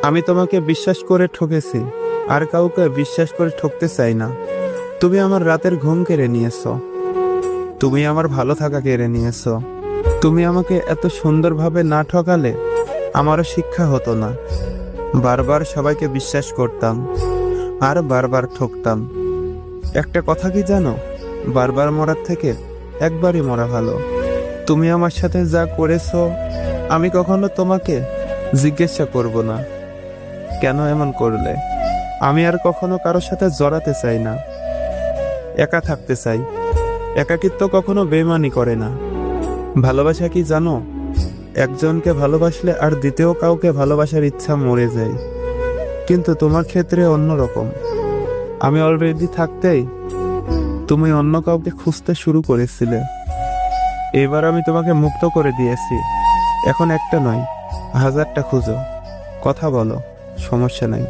আমি তোমাকে বিশ্বাস করে ঠকেছি, আর কাউকে বিশ্বাস করে ঠকতে চাই না। তুমি আমার রাতের ঘুম কেড়ে নিয়েছো, তুমি আমার ভালো থাকা কেড়ে নিয়েছো। তুমি আমাকে এত সুন্দরভাবে না ঠকালে আমারও শিক্ষা হতো না। বারবার সবাইকে বিশ্বাস করতাম আর বারবার ঠকতাম। একটা কথা কি জানো, বারবার মরার থেকে একবারই মরা ভালো। তুমি আমার সাথে যা করেছো, আমি কখনো তোমাকে জিজ্ঞাসা করব না কেন এমন করলে। আমি আর কখনো কারোর সাথে জড়াতে চাই না, একা থাকতে চাই। একাকিত্ব কখনো বেইমানি করে না। ভালোবাসা কি জানো, একজনকে ভালোবাসলে আর দ্বিতীয় কাউকে ভালোবাসার ইচ্ছা মরে যায়। কিন্তু তোমার ক্ষেত্রে অন্যরকম। আমি অলরেডি থাকতেই তুমি অন্য কাউকে খুঁজতে শুরু করেছিলে। এবার আমি তোমাকে মুক্ত করে দিয়েছি। এখন একটা নয়, হাজারটা খুঁজো, কথা বলো, সমস্যা নাই।